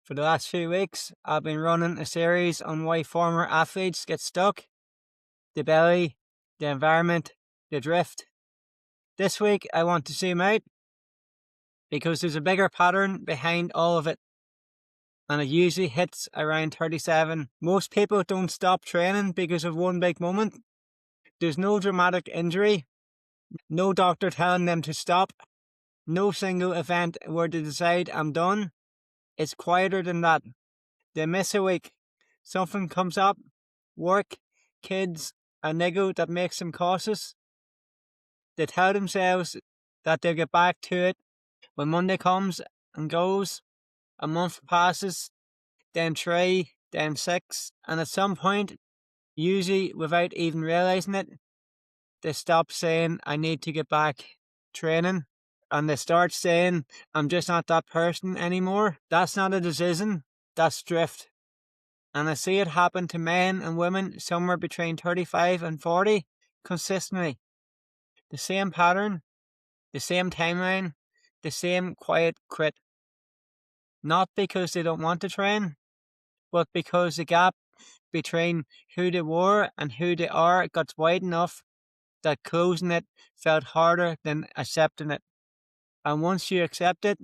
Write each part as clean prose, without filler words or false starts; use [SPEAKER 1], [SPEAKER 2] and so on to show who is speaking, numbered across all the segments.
[SPEAKER 1] For the last few weeks, I've been running a series on why former athletes get stuck, the belly, the environment, the drift. This week, I want to zoom out because there's a bigger pattern behind all of it, and it usually hits around 37. Most people don't stop training because of one big moment. There's no dramatic injury, no doctor telling them to stop, no single event where they decide I'm done. It's quieter than that. They miss a week, something comes up, work, kids, a niggle that makes them cautious. They tell themselves that they'll get back to it. When Monday comes and goes, a month passes, then 3, then 6, and at some point, usually without even realising it, they stop saying, I need to get back training, and they start saying, I'm just not that person anymore. That's not a decision, that's drift. And I see it happen to men and women somewhere between 35 and 40 consistently. The same pattern, the same timeline, the same quiet quit. Not because they don't want to train, but because the gap between who they were and who they are got wide enough that closing it felt harder than accepting it. And once you accept it,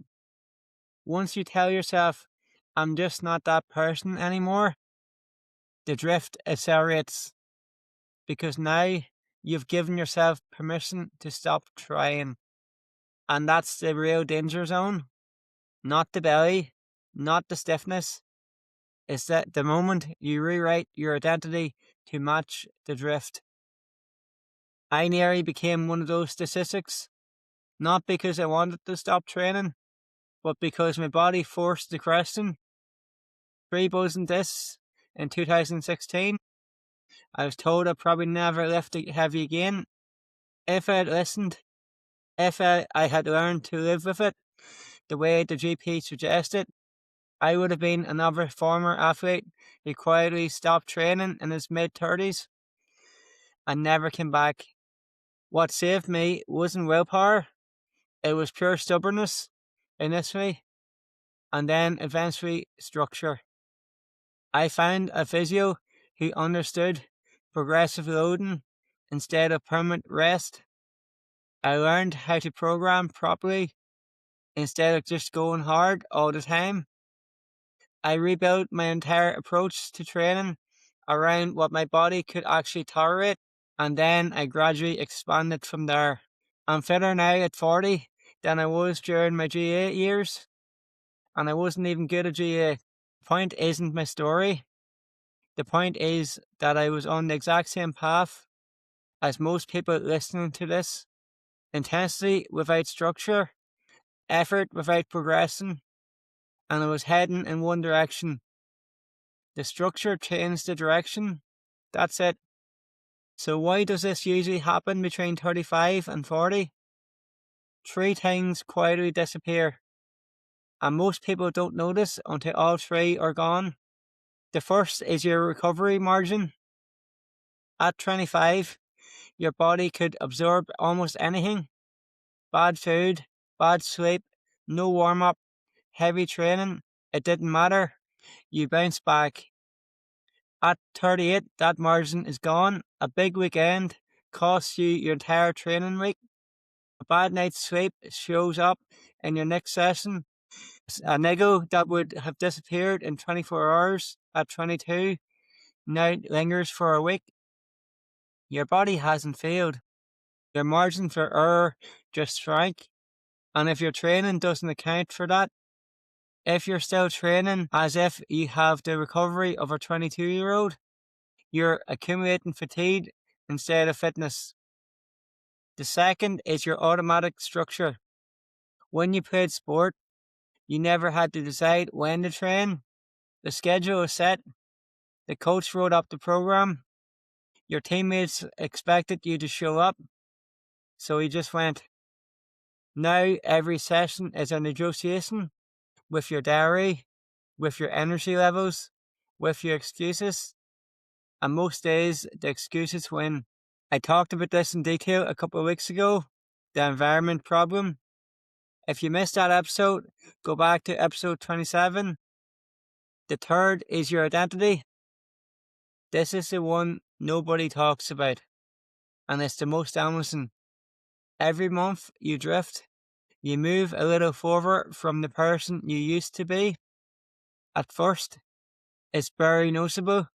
[SPEAKER 1] once you tell yourself, I'm just not that person anymore, the drift accelerates. Because now you've given yourself permission to stop trying. And that's the real danger zone. Not the belly, not the stiffness. It's that the moment you rewrite your identity to match the drift. I nearly became one of those statistics, not because I wanted to stop training, but because my body forced the question. 3 Bulls and Discs in 2016. I was told I'd probably never lift heavy again. If I'd listened, if I had learned to live with it the way the GP suggested, I would have been another former athlete who quietly stopped training in his mid-30s and never came back. What saved me wasn't willpower, it was pure stubbornness initially, and then eventually structure. I found a physio who understood progressive loading instead of permanent rest. I learned how to program properly instead of just going hard all the time. I rebuilt my entire approach to training around what my body could actually tolerate, and then I gradually expanded from there. I'm fitter now at 40 than I was during my GA years, and I wasn't even good at GA. The point isn't my story. The point is that I was on the exact same path as most people listening to this. Intensity without structure, effort without progression, and I was heading in one direction. The structure changed the direction. That's it. So why does this usually happen between 35 and 40? 3 things quietly disappear, and most people don't notice until all 3 are gone. The first is your recovery margin. At 25, your body could absorb almost anything. Bad food, bad sleep, no warm-up, heavy training, it didn't matter. You bounce back. At 38, that margin is gone. A big weekend costs you your entire training week. A bad night's sleep shows up in your next session. A niggle that would have disappeared in 24 hours at 22 now lingers for a week. Your body hasn't failed. Your margin for error just shrank. And if your training doesn't account for that, if you're still training as if you have the recovery of a 22-year-old, you're accumulating fatigue instead of fitness. The second is your automatic structure. When you played sport, you never had to decide when to train. The schedule was set. The coach wrote up the program. Your teammates expected you to show up, so you just went. Now every session is a negotiation with your diary, with your energy levels, with your excuses, and most days the excuses win. I talked about this in detail a couple of weeks ago, the environment problem. If you missed that episode, go back to episode 27. The third is your identity. This is the one nobody talks about, and it's the most damaging. Every month you drift, you move a little further from the person you used to be. At first, it's very noticeable.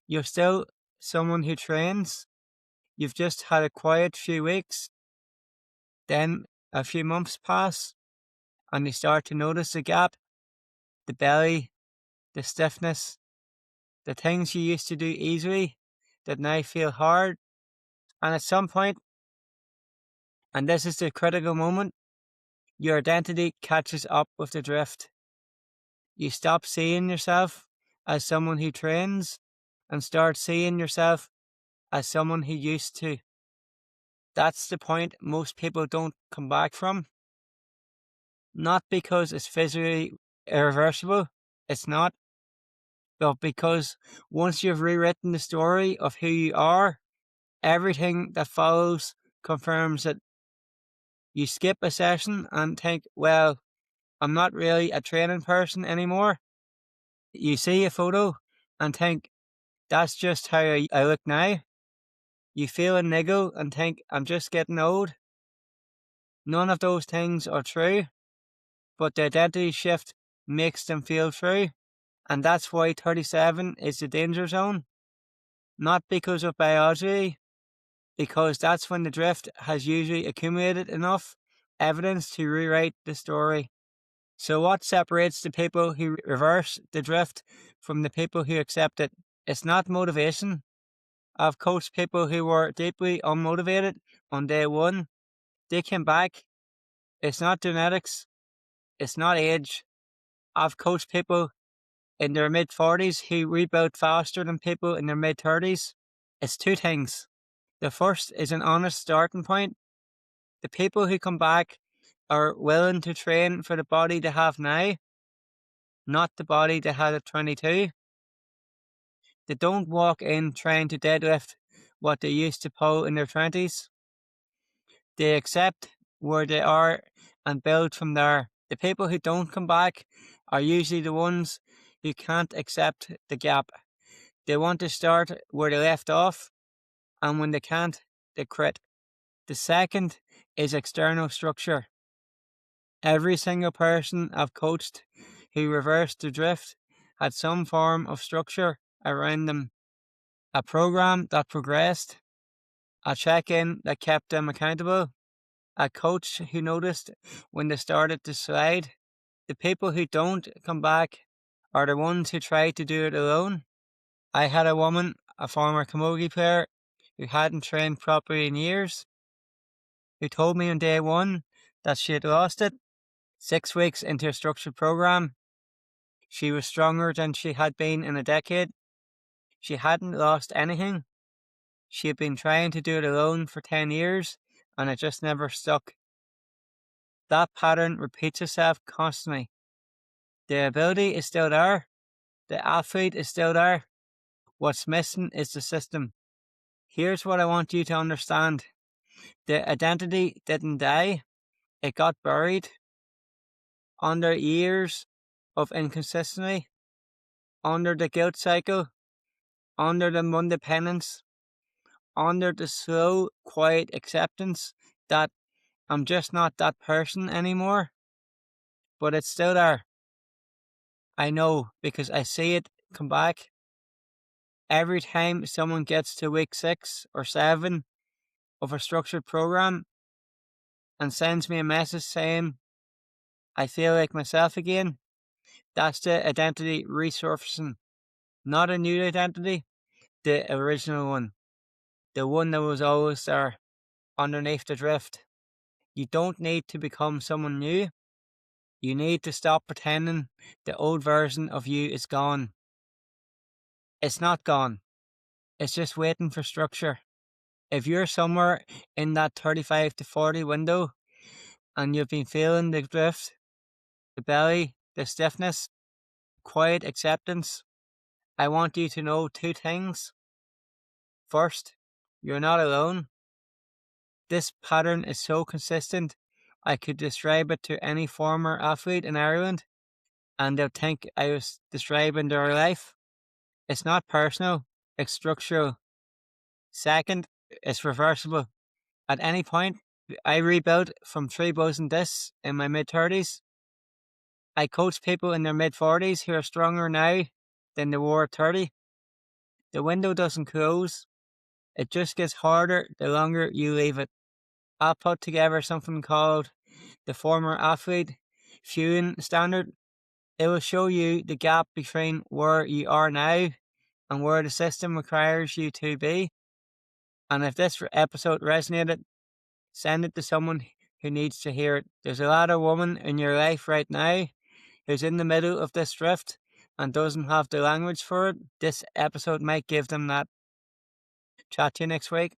[SPEAKER 1] You're still someone who trains. You've just had a quiet few weeks. Then a few months pass, and you start to notice the gap, the belly, the stiffness, the things you used to do easily that now feel hard. And at some point, and this is the critical moment, your identity catches up with the drift. You stop seeing yourself as someone who trains and start seeing yourself as someone who used to. That's the point most people don't come back from. Not because it's physically irreversible, it's not, but because once you've rewritten the story of who you are, everything that follows confirms it. You skip a session and think, well, I'm not really a training person anymore. You see a photo and think, that's just how I look now. You feel a niggle and think, I'm just getting old. None of those things are true, but the identity shift makes them feel true. And that's why 37 is the danger zone. Not because of biology, because that's when the drift has usually accumulated enough evidence to rewrite the story. So what separates the people who reverse the drift from the people who accept it? It's not motivation. I've coached people who were deeply unmotivated on day one. They came back. It's not genetics. It's not age. I've coached people in their mid-40s who rebuild faster than people in their mid-30s. It's two things. The first is an honest starting point. The people who come back are willing to train for the body they have now, not the body they had at 22. They don't walk in trying to deadlift what they used to pull in their 20s. They accept where they are and build from there. The people who don't come back are usually the ones who can't accept the gap. They want to start where they left off, and when they can't, they quit. The second is external structure. Every single person I've coached who reversed the drift had some form of structure around them. A program that progressed, a check-in that kept them accountable, a coach who noticed when they started to slide. The people who don't come back are the ones who try to do it alone. I had a woman, a former camogie player, who hadn't trained properly in years, who told me on day one that she had lost it. 6 weeks into a structured program, she was stronger than she had been in a decade. She hadn't lost anything. She had been trying to do it alone for 10 years, and it just never stuck. That pattern repeats itself constantly. The ability is still there. The athlete is still there. What's missing is the system. Here's what I want you to understand. The identity didn't die. It got buried under years of inconsistency, under the guilt cycle, under the Monday penance, under the slow, quiet acceptance that I'm just not that person anymore. But it's still there. I know because I see it come back. Every time someone gets to week 6 or 7 of a structured program and sends me a message saying, I feel like myself again, that's the identity resurfacing. Not a new identity, the original one. The one that was always there, underneath the drift. You don't need to become someone new. You need to stop pretending the old version of you is gone. It's not gone. It's just waiting for structure. If you're somewhere in that 35 to 40 window and you've been feeling the drift, the belly, the stiffness, quiet acceptance, I want you to know two things. First, you're not alone. This pattern is so consistent, I could describe it to any former athlete in Ireland, and they'll think I was describing their life. It's not personal, it's structural. Second, it's reversible. At any point, I rebuilt from 3,000 discs in my mid-30s. I coach people in their mid-40s who are stronger now than they were at 30. The window doesn't close. It just gets harder the longer you leave it. I'll put together something called the Former Athlete Viewing Standard. It will show you the gap between where you are now and where the system requires you to be. And if this episode resonated, send it to someone who needs to hear it. There's a lot of women in your life right now who's in the middle of this drift and doesn't have the language for it. This episode might give them that. Chat to you next week.